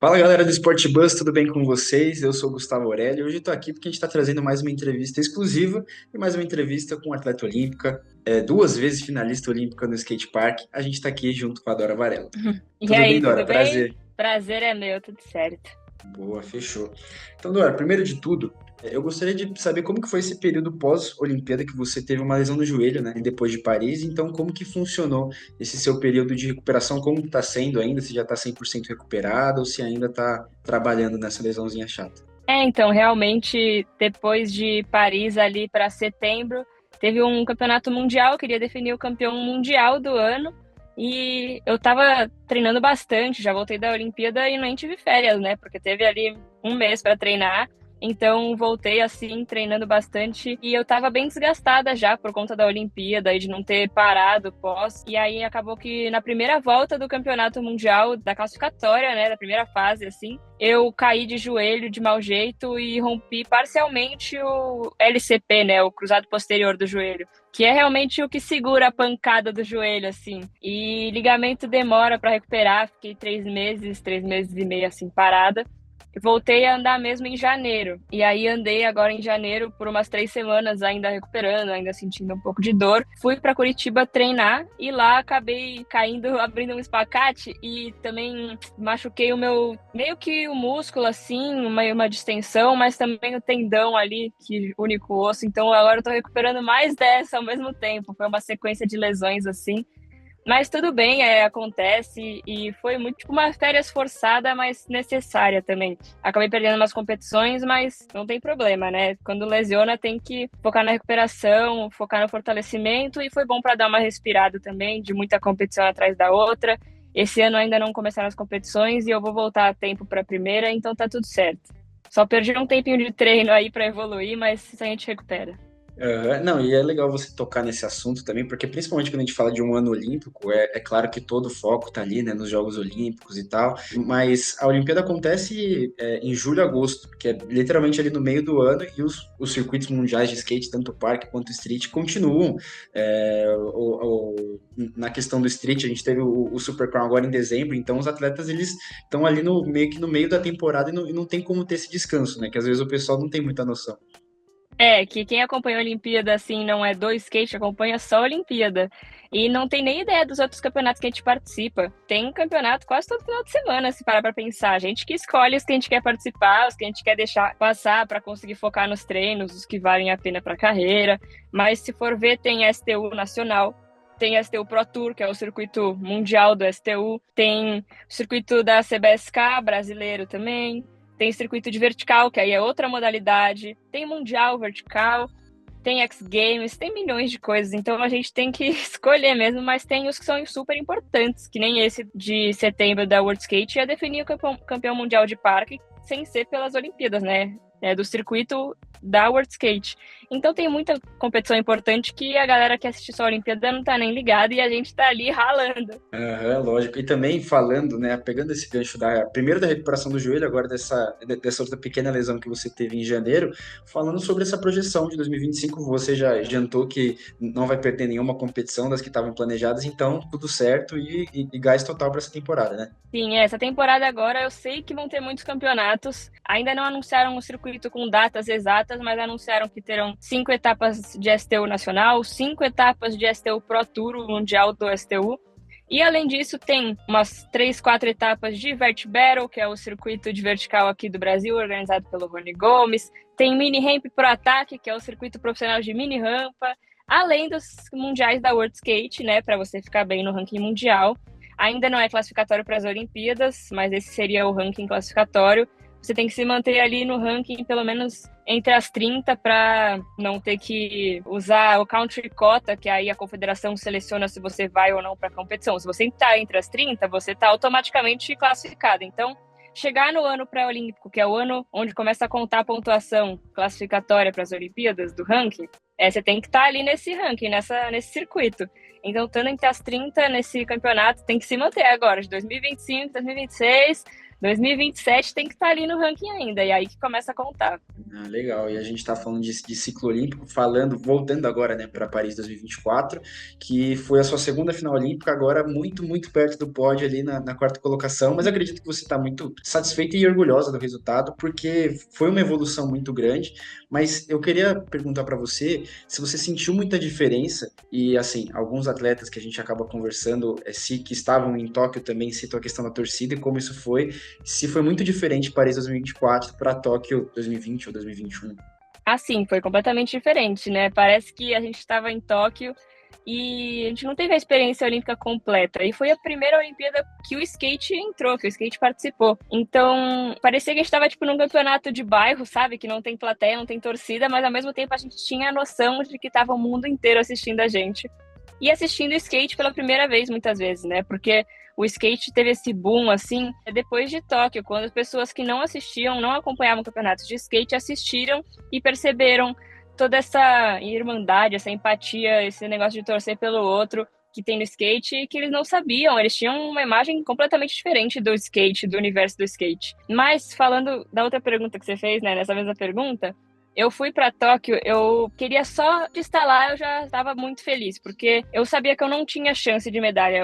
Fala galera do Sport Bus, tudo bem com vocês? Eu sou o Gustavo Aurélio e hoje estou aqui porque a gente está trazendo mais uma entrevista exclusiva e mais uma entrevista com uma atleta olímpica, duas vezes finalista olímpica no skate park. A gente está aqui junto com a Dora Varela. E Tudo bem, aí, Dora? tudo bem? Prazer. Prazer é meu, tudo certo. Boa, fechou. Então, Dora, primeiro de tudo, eu gostaria de saber como que foi esse período pós-Olimpíada que você teve uma lesão no joelho, né? Depois de Paris. Então, como que funcionou esse seu período de recuperação? Como está sendo ainda? Se já está 100% recuperado ou se ainda está trabalhando nessa lesãozinha chata? Então, realmente, depois de Paris ali para setembro, teve um campeonato mundial, queria definir o campeão mundial do ano. E eu tava treinando bastante, já voltei da Olimpíada e nem tive férias, né? Porque teve ali um mês para treinar. Então voltei assim, treinando bastante. E eu tava bem desgastada já por conta da Olimpíada e de não ter parado pós. E aí acabou que na primeira volta do Campeonato Mundial, da classificatória, né? Da primeira fase, assim, eu caí de joelho de mau jeito e rompi parcialmente o LCP, né? O cruzado posterior do joelho, que é realmente o que segura a pancada do joelho, assim. E ligamento demora para recuperar, fiquei 3 meses e meio, assim, parada. Voltei a andar mesmo em janeiro. E aí andei agora em janeiro por umas 3 semanas, ainda recuperando, ainda sentindo um pouco de dor. Fui para Curitiba treinar e lá acabei caindo, abrindo um espacate e também machuquei o meu, meio que o músculo, assim, uma distensão, mas também o tendão ali, que único osso. Então agora eu tô recuperando mais dessa ao mesmo tempo. Foi uma sequência de lesões assim. Mas tudo bem, acontece e foi muito tipo uma férias forçada, mas necessária também. Acabei perdendo umas competições, mas não tem problema, né? Quando lesiona, tem que focar na recuperação, focar no fortalecimento e foi bom para dar uma respirada também, de muita competição atrás da outra. Esse ano ainda não começaram as competições e eu vou voltar a tempo para a primeira, então tá tudo certo. Só perdi um tempinho de treino aí para evoluir, mas isso a gente recupera. Não, e é legal você tocar nesse assunto também, porque principalmente quando a gente fala de um ano olímpico, é claro que todo o foco tá ali, né, nos Jogos Olímpicos e tal, mas a Olimpíada acontece em julho, agosto, que é literalmente ali no meio do ano, e os circuitos mundiais de skate, tanto parque quanto street, continuam. Na questão do street, a gente teve o Super Crown agora em dezembro, então os atletas, eles estão ali no, meio que no meio da temporada e não tem como ter esse descanso, né, que às vezes o pessoal não tem muita noção. Que quem acompanha a Olimpíada, assim, não é do skate, acompanha só a Olimpíada. E não tem nem ideia dos outros campeonatos que a gente participa. Tem campeonato quase todo final de semana, se parar pra pensar. A gente que escolhe os que a gente quer participar, os que a gente quer deixar passar para conseguir focar nos treinos, os que valem a pena pra carreira. Mas se for ver, tem STU nacional, tem STU Pro Tour, que é o circuito mundial do STU, tem o circuito da CBSK brasileiro também. Tem circuito de vertical, que aí é outra modalidade. Tem mundial vertical, tem X Games, tem milhões de coisas. Então a gente tem que escolher mesmo, mas tem os que são super importantes, que nem esse de setembro da World Skate, ia definir o campeão mundial de parque sem ser pelas Olimpíadas, né? É do circuito da World Skate. Então tem muita competição importante que a galera que assiste só a Olimpíada não tá nem ligada e a gente tá ali ralando. Aham, lógico. E também falando, né, pegando esse gancho primeiro da recuperação do joelho, agora dessa outra pequena lesão que você teve em janeiro, falando sobre essa projeção de 2025, você já adiantou que não vai perder nenhuma competição das que estavam planejadas, então tudo certo e gás total para essa temporada, né? Sim, essa temporada agora eu sei que vão ter muitos campeonatos. Ainda não anunciaram o circuito com datas exatas, mas anunciaram que terão 5 etapas de STU nacional, 5 etapas de STU Pro Tour, o Mundial do STU. E além disso, tem umas 3, 4 etapas de Vert Battle, que é o circuito de vertical aqui do Brasil, organizado pelo Rony Gomes. Tem Mini Ramp Pro Ataque, que é o circuito profissional de mini rampa. Além dos mundiais da World Skate, né, para você ficar bem no ranking mundial. Ainda não é classificatório para as Olimpíadas, mas esse seria o ranking classificatório. Você tem que se manter ali no ranking pelo menos entre as 30 para não ter que usar o country quota, que aí a confederação seleciona se você vai ou não para a competição. Se você está entre as 30, você está automaticamente classificado. Então, chegar no ano pré-olímpico, que é o ano onde começa a contar a pontuação classificatória para as Olimpíadas do ranking, você tem que estar ali nesse ranking, nesse circuito. Então, estando entre as 30 nesse campeonato, tem que se manter agora, de 2025, 2026, 2027 tem que estar ali no ranking ainda, e aí que começa a contar. Ah, legal. E a gente está falando de ciclo olímpico, falando, voltando agora, né, para Paris 2024, que foi a sua segunda final olímpica, agora muito, muito perto do pódio ali na quarta colocação, mas acredito que você está muito satisfeita e orgulhosa do resultado, porque foi uma evolução muito grande, mas eu queria perguntar para você se você sentiu muita diferença, e assim, alguns atletas que a gente acaba conversando, se que estavam em Tóquio também citam a questão da torcida e como isso foi, se foi muito diferente Paris 2024 para Tóquio 2020 ou 2021. Assim, foi completamente diferente, né? Parece que a gente estava em Tóquio e a gente não teve a experiência olímpica completa. E foi a primeira Olimpíada que o skate entrou, que o skate participou. Então, parecia que a gente estava tipo num campeonato de bairro, sabe? Que não tem plateia, não tem torcida, mas ao mesmo tempo a gente tinha a noção de que estava o mundo inteiro assistindo a gente. E assistindo skate pela primeira vez, muitas vezes, né? Porque o skate teve esse boom, assim, depois de Tóquio, quando as pessoas que não assistiam, não acompanhavam campeonatos de skate, assistiram e perceberam toda essa irmandade, essa empatia, esse negócio de torcer pelo outro que tem no skate, que eles não sabiam, eles tinham uma imagem completamente diferente do skate, do universo do skate. Mas, falando da outra pergunta que você fez, né, nessa mesma pergunta, eu fui para Tóquio, eu queria só de estar lá, eu já estava muito feliz, porque eu sabia que eu não tinha chance de medalha.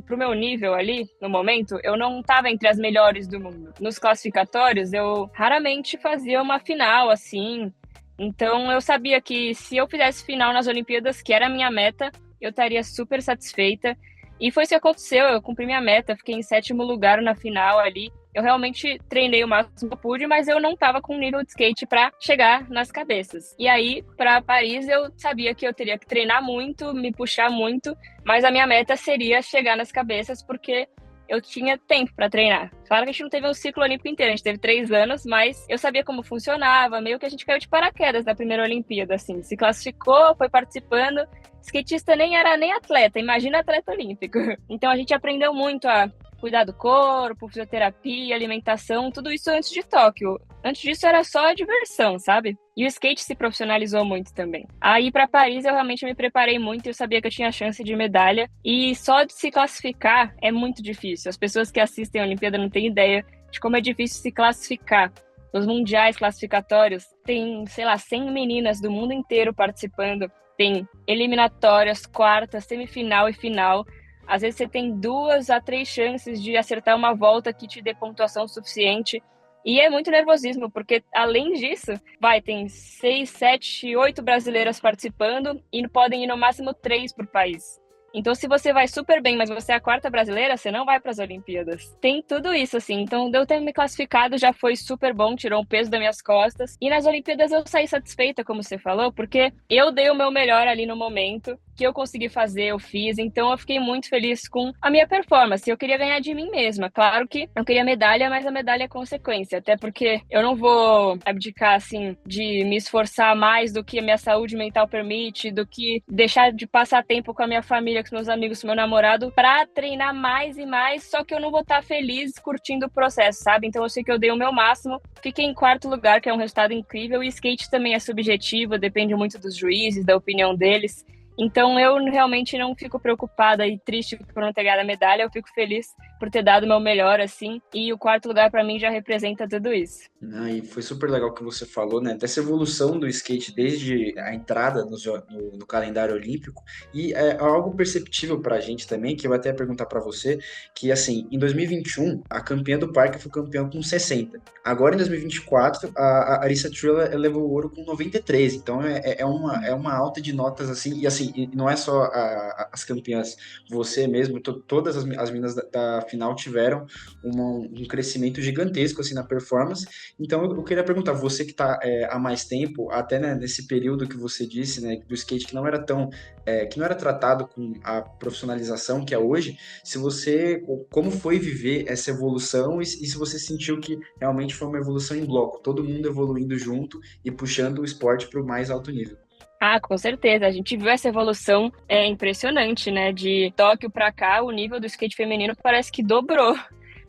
Pro meu nível ali, no momento, eu não estava entre as melhores do mundo. Nos classificatórios, eu raramente fazia uma final, assim. Então, eu sabia que se eu fizesse final nas Olimpíadas, que era a minha meta, eu estaria super satisfeita. E foi isso que aconteceu, eu cumpri minha meta, fiquei em 7º lugar na final ali. Eu realmente treinei o máximo que eu pude, mas eu não estava com nível de skate para chegar nas cabeças. E aí, para Paris, eu sabia que eu teria que treinar muito, me puxar muito, mas a minha meta seria chegar nas cabeças, porque eu tinha tempo para treinar. Claro que a gente não teve um ciclo olímpico inteiro, a gente teve 3 anos, mas eu sabia como funcionava, meio que a gente caiu de paraquedas na primeira Olimpíada, assim. Se classificou, foi participando. Skatista nem era nem atleta, imagina atleta olímpico. Então a gente aprendeu muito a cuidar do corpo, fisioterapia, alimentação, tudo isso antes de Tóquio. Antes disso era só diversão, sabe? E o skate se profissionalizou muito também. Aí para Paris eu realmente me preparei muito, eu sabia que eu tinha chance de medalha. E só de se classificar é muito difícil. As pessoas que assistem a Olimpíada não têm ideia de como é difícil se classificar. Nos mundiais classificatórios tem, sei lá, 100 meninas do mundo inteiro participando. Tem eliminatórias, quartas, semifinal e final. Às vezes você tem 2 a 3 chances de acertar uma volta que te dê pontuação suficiente. E é muito nervosismo, porque além disso, tem 6, 7, 8 brasileiras participando e podem ir no máximo 3 por país. Então, se você vai super bem, mas você é a 4ª brasileira, você não vai para as Olimpíadas. Tem tudo isso, assim. Então, eu ter me classificado já foi super bom, tirou um peso das minhas costas. E nas Olimpíadas eu saí satisfeita, como você falou, porque eu dei o meu melhor ali no momento, que eu consegui fazer, eu fiz. Então, eu fiquei muito feliz com a minha performance. Eu queria ganhar de mim mesma. Claro que eu queria medalha, mas a medalha é consequência. Até porque eu não vou abdicar, assim, de me esforçar mais do que a minha saúde mental permite, do que deixar de passar tempo com a minha família, com os meus amigos, com o meu namorado, pra treinar mais e mais, só que eu não vou estar feliz curtindo o processo, sabe? Então eu sei que eu dei o meu máximo, fiquei em 4º lugar, que é um resultado incrível, e skate também é subjetivo, depende muito dos juízes, da opinião deles. Então eu realmente não fico preocupada e triste por não ter ganhado a medalha, eu fico feliz por ter dado o meu melhor, assim, e o 4º lugar para mim já representa tudo isso. E foi super legal o que você falou, né? Dessa evolução do skate desde a entrada no calendário olímpico, e é algo perceptível para a gente também, que eu até ia perguntar para você, que assim, em 2021, a campeã do parque foi campeã com 60. Agora, em 2024, a Arisa Trilla levou o ouro com 93. Então, é uma alta de notas, assim, e assim, e não é só as campeãs, você mesmo, todas as meninas da final tiveram um crescimento gigantesco, assim, na performance. Então, eu queria perguntar, você que está há mais tempo, até né, nesse período que você disse, né, do skate que não era que não era tratado com a profissionalização que é hoje, como foi viver essa evolução e se você sentiu que realmente foi uma evolução em bloco, todo mundo evoluindo junto e puxando o esporte para o mais alto nível. Ah, com certeza. A gente viu essa evolução impressionante, né? De Tóquio para cá, o nível do skate feminino parece que dobrou.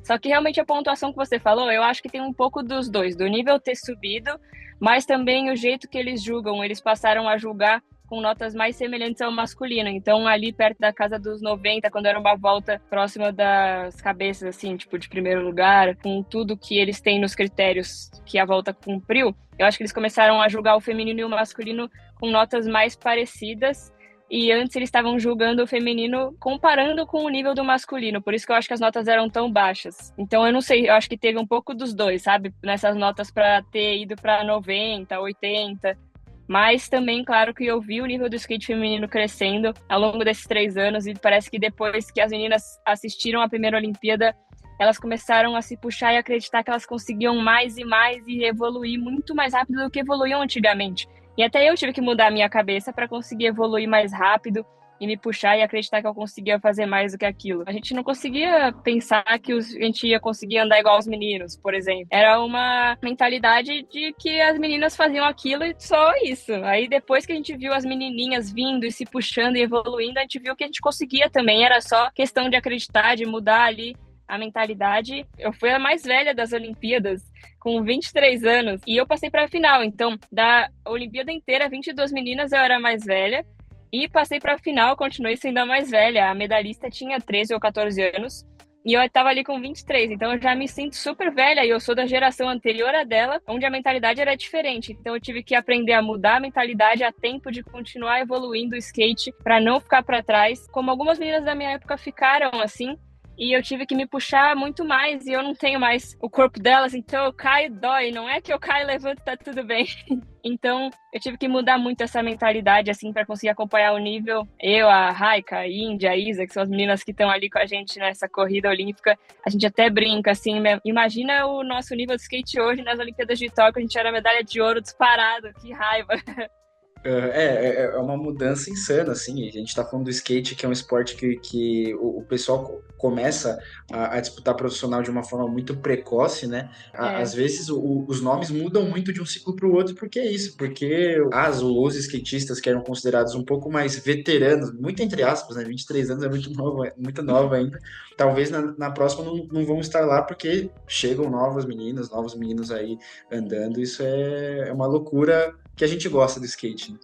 Só que realmente a pontuação que você falou, eu acho que tem um pouco dos dois, do nível ter subido, mas também o jeito que eles julgam. Eles passaram a julgar com notas mais semelhantes ao masculino. Então, ali perto da casa dos 90, quando era uma volta próxima das cabeças, assim, tipo, de primeiro lugar, com tudo que eles têm nos critérios que a volta cumpriu, eu acho que eles começaram a julgar o feminino e o masculino com notas mais parecidas. E antes eles estavam julgando o feminino comparando com o nível do masculino. Por isso que eu acho que as notas eram tão baixas. Então eu não sei, eu acho que teve um pouco dos dois, sabe? Nessas notas para ter ido para 90, 80. Mas também, claro, que eu vi o nível do skate feminino crescendo ao longo desses 3 anos. E parece que depois que as meninas assistiram a primeira Olimpíada, elas começaram a se puxar e acreditar que elas conseguiam mais e mais e evoluir muito mais rápido do que evoluíam antigamente. E até eu tive que mudar a minha cabeça para conseguir evoluir mais rápido e me puxar e acreditar que eu conseguia fazer mais do que aquilo. A gente não conseguia pensar que a gente ia conseguir andar igual os meninos, por exemplo. Era uma mentalidade de que as meninas faziam aquilo e só isso. Aí depois que a gente viu as menininhas vindo e se puxando e evoluindo, a gente viu que a gente conseguia também. Era só questão de acreditar, de mudar ali a mentalidade. Eu fui a mais velha das Olimpíadas, com 23 anos, e eu passei para a final. Então, da Olimpíada inteira, 22 meninas, eu era a mais velha, e passei para a final, continuei sendo a mais velha. A medalhista tinha 13 ou 14 anos, e eu estava ali com 23, então eu já me sinto super velha, e eu sou da geração anterior a dela, onde a mentalidade era diferente. Então eu tive que aprender a mudar a mentalidade a tempo de continuar evoluindo o skate, para não ficar para trás, como algumas meninas da minha época ficaram assim. E eu tive que me puxar muito mais, e eu não tenho mais o corpo delas, então eu caio, dói. Não é que eu caio, levanto, tá tudo bem. Então, eu tive que mudar muito essa mentalidade, assim, para conseguir acompanhar o nível. Eu, a Raika, a Índia, a Isa, que são as meninas que estão ali com a gente nessa corrida olímpica, a gente até brinca, assim, imagina o nosso nível de skate hoje nas Olimpíadas de Tóquio, a gente era medalha de ouro disparado, que raiva. É uma mudança insana, assim. A gente tá falando do skate, que é um esporte que o pessoal começa a disputar profissional de uma forma muito precoce, né? Às vezes os nomes mudam muito de um ciclo para o outro, porque é isso, porque os skatistas que eram considerados um pouco mais veteranos, muito entre aspas, né? 23 anos é muito nova ainda. Talvez na próxima não vão estar lá, porque chegam novas meninas, novos meninos aí andando. Isso é uma loucura que a gente gosta do skate, né?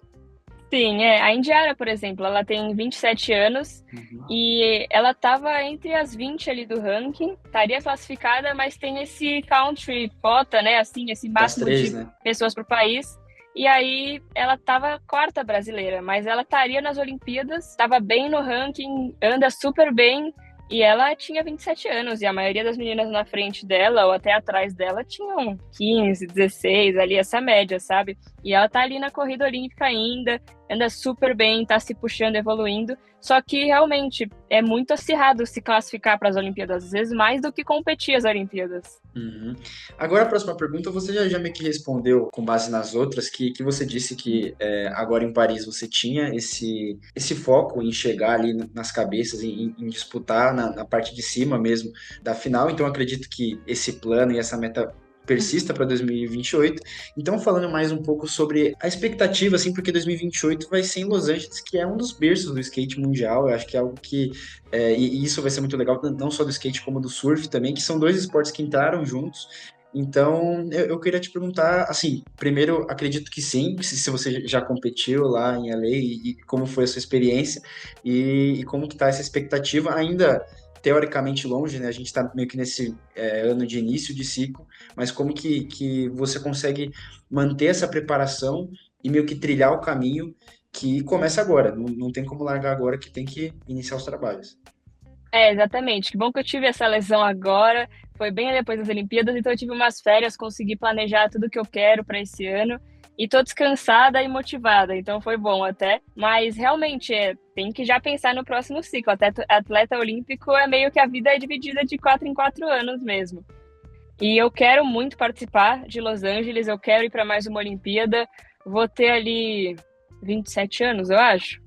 Sim, a Indiara, por exemplo, ela tem 27 anos e ela estava entre as 20 ali do ranking, estaria classificada, mas tem esse country quota, né, assim, esse máximo de né? pessoas por país. E aí ela estava quarta brasileira, mas ela estaria nas Olimpíadas, estava bem no ranking, anda super bem. E ela tinha 27 anos, e a maioria das meninas na frente dela, ou até atrás dela, tinham 15, 16, ali, essa média, sabe? E ela tá ali na corrida olímpica ainda, anda super bem, tá se puxando, evoluindo. Só que, realmente, é muito acirrado se classificar para as Olimpíadas, às vezes mais do que competir as Olimpíadas. Uhum. Agora, a próxima pergunta, você já meio que respondeu com base nas outras, que você disse que agora em Paris você tinha esse foco em chegar ali nas cabeças, em disputar na parte de cima mesmo da final. Então, acredito que esse plano e essa meta persista para 2028. Então, falando mais um pouco sobre a expectativa, assim, porque 2028 vai ser em Los Angeles, que é um dos berços do skate mundial. Eu acho que é algo que e isso vai ser muito legal, não só do skate como do surf também, que são dois esportes que entraram juntos. Então, eu queria te perguntar, assim, primeiro, acredito que sim, se você já competiu lá em LA e como foi a sua experiência e como que tá essa expectativa ainda teoricamente longe, né? A gente está meio que nesse ano de início de ciclo, mas como que você consegue manter essa preparação e meio que trilhar o caminho que começa agora, não tem como largar agora, que tem que iniciar os trabalhos. Exatamente. Que bom que eu tive essa lesão agora. Foi bem depois das Olimpíadas, então eu tive umas férias, consegui planejar tudo que eu quero para esse ano. E tô descansada e motivada, então foi bom até. Mas realmente tem que já pensar no próximo ciclo. Até atleta olímpico é meio que a vida é dividida de 4 em 4 anos mesmo. E eu quero muito participar de Los Angeles, eu quero ir para mais uma Olimpíada. Vou ter ali 27 anos, eu acho.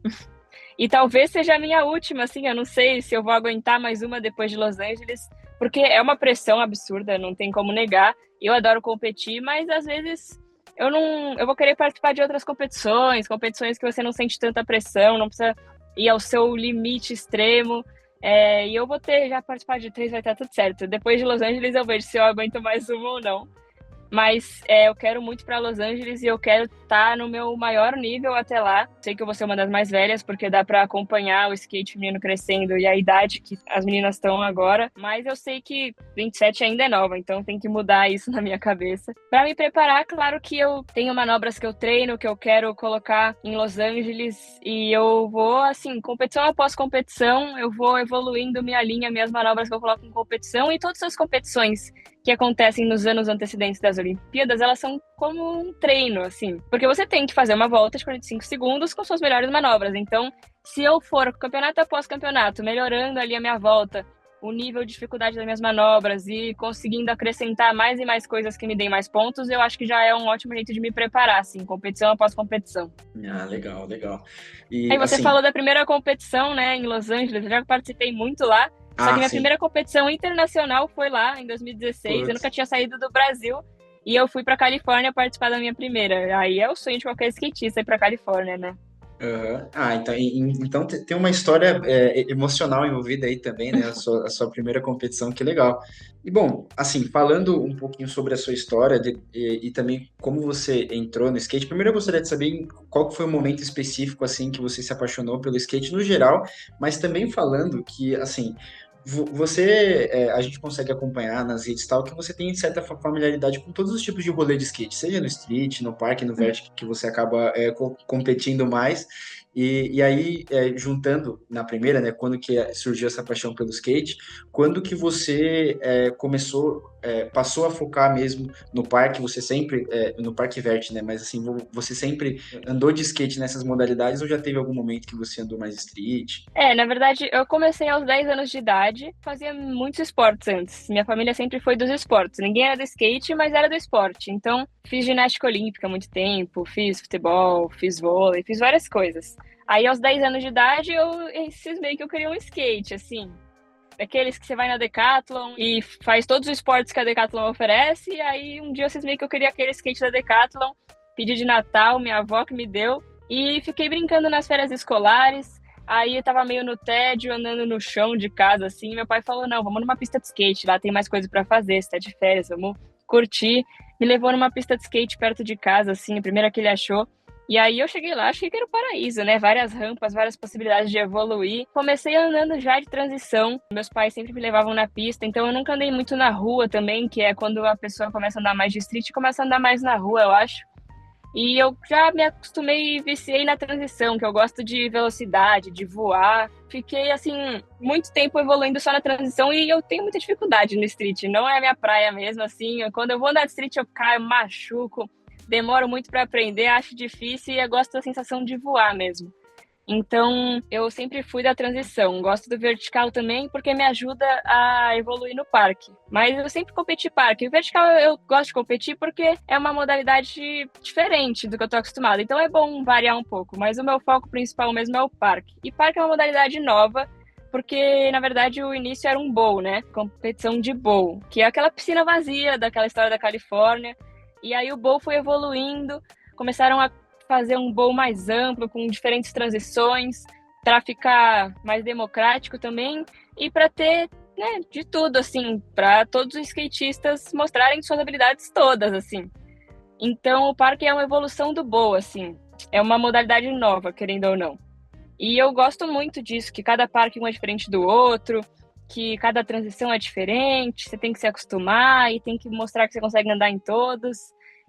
E talvez seja a minha última, assim, eu não sei se eu vou aguentar mais uma depois de Los Angeles, porque é uma pressão absurda, não tem como negar. Eu adoro competir, mas às vezes eu vou querer participar de outras competições que você não sente tanta pressão, não precisa ir ao seu limite extremo. E eu vou ter já participar de 3, vai estar tudo certo. Depois de Los Angeles eu vejo se eu aguento mais uma ou não. Mas eu quero muito para Los Angeles e eu quero estar no meu maior nível até lá. Sei que eu vou ser uma das mais velhas, porque dá para acompanhar o skate feminino crescendo e a idade que as meninas estão agora. Mas eu sei que 27 ainda é nova, então tem que mudar isso na minha cabeça. Para me preparar, claro que eu tenho manobras que eu treino, que eu quero colocar em Los Angeles, e eu vou, assim, competição após competição, eu vou evoluindo minha linha, minhas manobras que eu coloco em competição, e todas as competições que acontecem nos anos antecedentes das Olimpíadas, elas são como um treino, assim. Porque você tem que fazer uma volta de 45 segundos com suas melhores manobras. Então, se eu for campeonato após campeonato, melhorando ali a minha volta, o nível de dificuldade das minhas manobras e conseguindo acrescentar mais e mais coisas que me deem mais pontos, eu acho que já é um ótimo jeito de me preparar, assim, competição após competição. Ah, legal, legal. E Aí você assim, falou da primeira competição, né, em Los Angeles, eu já participei muito lá, só que minha sim. primeira competição internacional foi lá em 2016, eu nunca Putz. tinha saído do Brasil e eu fui pra Califórnia participar da minha primeira. Aí é o sonho de qualquer skatista ir pra Califórnia, né? Aham. Ah, então, então tem uma história emocional envolvida aí também, né? A sua primeira competição, que legal. E bom, assim, falando um pouquinho sobre a sua história e também como você entrou no skate, primeiro eu gostaria de saber qual que foi o momento específico, assim, que você se apaixonou pelo skate no geral, mas também falando que, assim, você, a gente consegue acompanhar nas redes e tal, que você tem certa familiaridade com todos os tipos de rolê de skate, seja no street, no parque, no vert, que você acaba competindo mais. E aí, juntando na primeira, né, quando que surgiu essa paixão pelo skate, quando que você passou a focar mesmo no parque, você sempre, no parque vert, né, mas assim, você sempre andou de skate nessas modalidades ou já teve algum momento que você andou mais street? Na verdade, eu comecei aos 10 anos de idade, fazia muitos esportes antes. Minha família sempre foi dos esportes. Ninguém era do skate, mas era do esporte. Então, fiz ginástica olímpica há muito tempo, fiz futebol, fiz vôlei, fiz várias coisas. Aí, aos 10 anos de idade, eu cismei que eu queria um skate, assim. Daqueles que você vai na Decathlon e faz todos os esportes que a Decathlon oferece. E aí, um dia eu cismei que eu queria aquele skate da Decathlon, pedi de Natal, minha avó que me deu. E fiquei brincando nas férias escolares. Aí eu tava meio no tédio, andando no chão de casa, assim. Meu pai falou: não, vamos numa pista de skate, lá tem mais coisa para fazer, você tá de férias, vamos curtir. Me levou numa pista de skate perto de casa, assim, a primeira que ele achou. E aí eu cheguei lá, achei que era o paraíso, né? Várias rampas, várias possibilidades de evoluir. Comecei andando já de transição. Meus pais sempre me levavam na pista, então eu nunca andei muito na rua também, que é quando a pessoa começa a andar mais de street, começa a andar mais na rua, eu acho. E eu já me acostumei e viciei na transição, que eu gosto de velocidade, de voar. Fiquei, assim, muito tempo evoluindo só na transição e eu tenho muita dificuldade no street. Não é a minha praia mesmo, assim. Quando eu vou andar de street, eu caio, machuco, demoro muito para aprender, acho difícil e eu gosto da sensação de voar mesmo. Então, eu sempre fui da transição. Gosto do vertical também, porque me ajuda a evoluir no parque. Mas eu sempre competi parque. O vertical eu gosto de competir porque é uma modalidade diferente do que eu tô acostumada. Então é bom variar um pouco. Mas o meu foco principal mesmo é o parque. E parque é uma modalidade nova, porque na verdade o início era um bowl, né? Competição de bowl, que é aquela piscina vazia daquela história da Califórnia. E aí o bowl foi evoluindo, começaram a fazer um bowl mais amplo, com diferentes transições, para ficar mais democrático também e para ter, né, de tudo, assim, para todos os skatistas mostrarem suas habilidades todas, assim. Então, o parque é uma evolução do bowl, assim. É uma modalidade nova, querendo ou não. E eu gosto muito disso, que cada parque um é diferente do outro, que cada transição é diferente, você tem que se acostumar e tem que mostrar que você consegue andar em todos.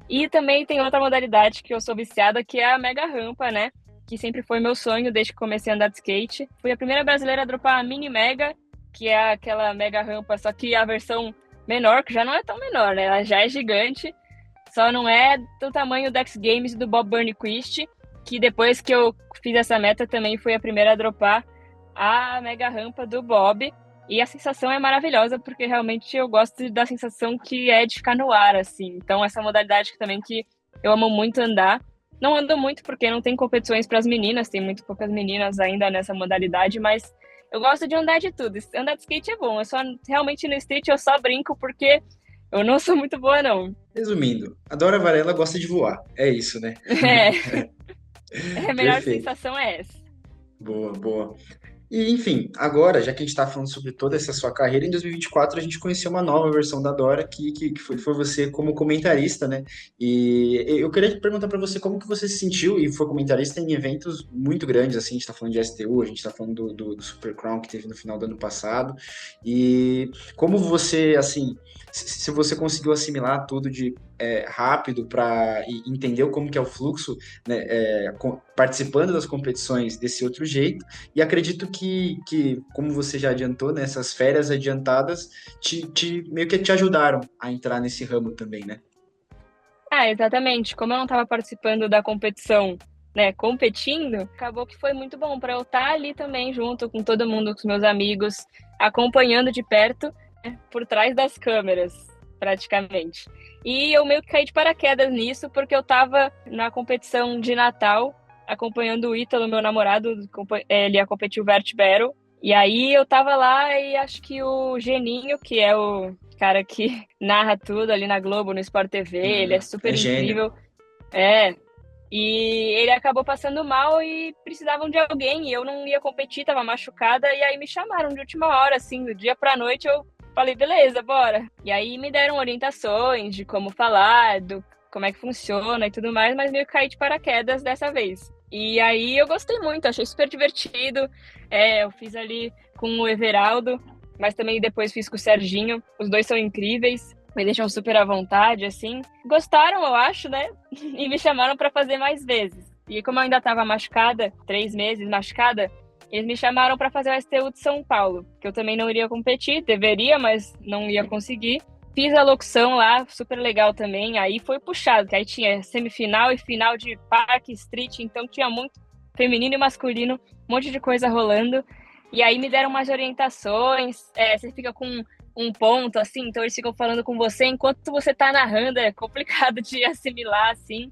E também tem outra modalidade que eu sou viciada, que é a mega rampa, né? Que sempre foi meu sonho desde que comecei a andar de skate. Fui a primeira brasileira a dropar a mini mega, que é aquela mega rampa, só que a versão menor, que já não é tão menor, né? Ela já é gigante, só não é do tamanho do X Games e do Bob Burnquist, que depois que eu fiz essa meta também fui a primeira a dropar a mega rampa do Bob. E a sensação é maravilhosa, porque realmente eu gosto da sensação que é de ficar no ar, assim. Então, essa modalidade também que eu amo muito andar. Não ando muito porque não tem competições para as meninas, tem muito poucas meninas ainda nessa modalidade, mas eu gosto de andar de tudo. Andar de skate é bom, eu só realmente no street eu só brinco porque eu não sou muito boa, não. Resumindo, a Dora Varela gosta de voar. É isso, né? É, a melhor Perfeito. sensação é essa. Boa, boa. E, enfim, agora, já que a gente está falando sobre toda essa sua carreira, em 2024 a gente conheceu uma nova versão da Dora, que foi você como comentarista, né? E eu queria perguntar para você como que você se sentiu e foi comentarista em eventos muito grandes, assim, a gente está falando de STU, a gente está falando do Super Crown que teve no final do ano passado, e como você, assim, se você conseguiu assimilar tudo de rápido para entender como que é o fluxo, né, participando das competições desse outro jeito, e acredito que como você já adiantou, né, essas férias adiantadas meio que te ajudaram a entrar nesse ramo também, né? Ah, exatamente. Como eu não estava participando da competição, né, competindo, acabou que foi muito bom para eu estar ali também junto com todo mundo, com os meus amigos, acompanhando de perto, né, por trás das câmeras, praticamente. E eu meio que caí de paraquedas nisso, porque eu estava na competição de Natal, acompanhando o Ítalo, meu namorado, ele ia competir o Vert Battle. E aí eu tava lá e acho que o Geninho, que é o cara que narra tudo ali na Globo, no Sport TV, ele é super É gênio. incrível. É. E ele acabou passando mal e precisavam de alguém. E eu não ia competir, tava machucada. E aí me chamaram de última hora, assim, do dia pra noite. Eu falei, beleza, bora. E aí me deram orientações de como falar, do como é que funciona e tudo mais, mas meio que caí de paraquedas dessa vez. E aí eu gostei muito, achei super divertido. Eu fiz ali com o Everaldo, mas também depois fiz com o Serginho. Os dois são incríveis, me deixam super à vontade, assim. Gostaram, eu acho, né? E me chamaram para fazer mais vezes. E como eu ainda estava machucada, 3 meses machucada, eles me chamaram para fazer o STU de São Paulo, que eu também não iria competir, deveria, mas não ia conseguir. Fiz a locução lá, super legal também. Aí foi puxado, que aí tinha semifinal e final de parque, street, então tinha muito feminino e masculino, um monte de coisa rolando. E aí me deram umas orientações. Você fica com um ponto, assim, então eles ficam falando com você enquanto você tá narrando, é complicado de assimilar, assim.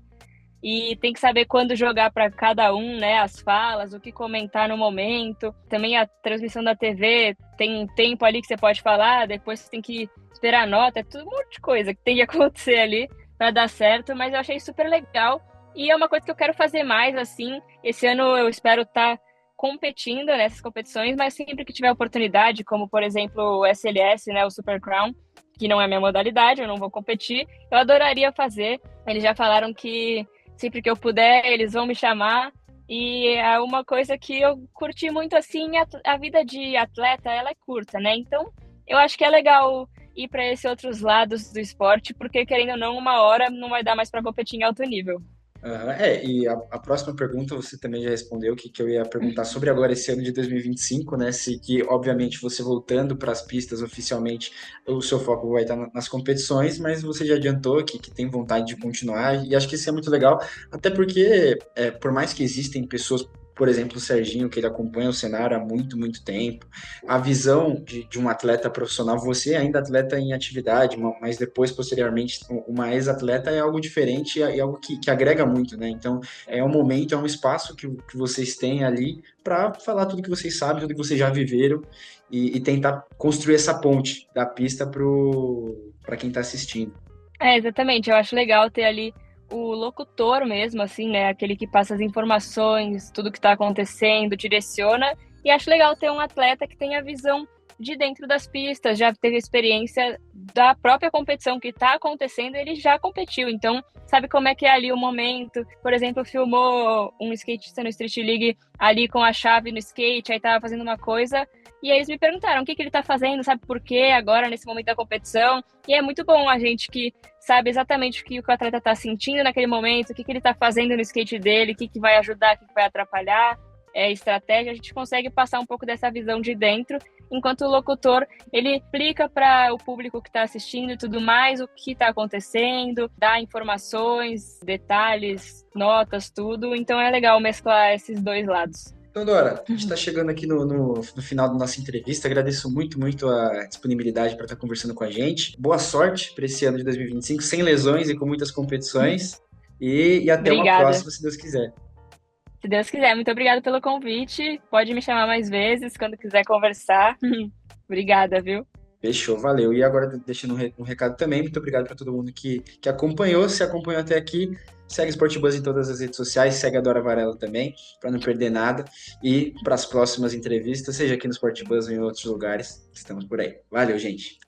E tem que saber quando jogar para cada um, né, as falas, o que comentar no momento. Também a transmissão da TV tem um tempo ali que você pode falar, depois você tem que esperar a nota, é tudo um monte de coisa que tem que acontecer ali para dar certo, mas eu achei super legal. E é uma coisa que eu quero fazer mais, assim. Esse ano eu espero estar competindo nessas competições, mas sempre que tiver oportunidade, como por exemplo o SLS, né, o Super Crown, que não é minha modalidade, eu não vou competir, eu adoraria fazer. Eles já falaram que sempre que eu puder, eles vão me chamar. E é uma coisa que eu curti muito assim, a vida de atleta, ela é curta, né? Então, eu acho que é legal ir para esses outros lados do esporte, porque querendo ou não, uma hora não vai dar mais para competir em alto nível. Aham, e a próxima pergunta você também já respondeu, que eu ia perguntar sobre agora esse ano de 2025, né? Se que, obviamente, você voltando para as pistas oficialmente, o seu foco vai estar nas competições, mas você já adiantou que tem vontade de continuar, e acho que isso é muito legal, até porque, por mais que existem pessoas, por exemplo, o Serginho, que ele acompanha o cenário há muito, muito tempo, a visão de um atleta profissional, você ainda atleta em atividade, mas depois, posteriormente, uma ex-atleta é algo diferente e algo que agrega muito, né? Então, é um momento, é um espaço que vocês têm ali para falar tudo que vocês sabem, tudo que vocês já viveram e tentar construir essa ponte da pista para quem está assistindo. Exatamente. Eu acho legal ter ali o locutor mesmo, assim, né? Aquele que passa as informações, tudo que está acontecendo, direciona. E acho legal ter um atleta que tenha a visão de dentro das pistas, já teve experiência da própria competição que está acontecendo, ele já competiu, então sabe como é que é ali o momento. Por exemplo, filmou um skatista no Street League ali com a chave no skate, aí tava fazendo uma coisa, e aí eles me perguntaram o que ele tá fazendo, sabe por quê agora nesse momento da competição. E é muito bom a gente que sabe exatamente o que o atleta está sentindo naquele momento, o que ele está fazendo no skate dele, o que vai ajudar, o que vai atrapalhar, estratégia. A gente consegue passar um pouco dessa visão de dentro, enquanto o locutor, ele explica para o público que está assistindo e tudo mais o que está acontecendo, dá informações, detalhes, notas, tudo. Então é legal mesclar esses dois lados. Então, Dora, a gente está chegando aqui no final da nossa entrevista. Agradeço muito, muito a disponibilidade para estar conversando com a gente. Boa sorte para esse ano de 2025, sem lesões e com muitas competições. E até uma Obrigada. próxima, se Deus quiser. Se Deus quiser, muito obrigada pelo convite. Pode me chamar mais vezes quando quiser conversar. Obrigada, viu? Fechou, valeu. E agora, deixando um recado também, muito obrigado para todo mundo que acompanhou. Se acompanhou até aqui, segue Sport Buzz em todas as redes sociais, segue a Dora Varela também, para não perder nada. E para as próximas entrevistas, seja aqui no Sport Buzz ou em outros lugares, estamos por aí. Valeu, gente.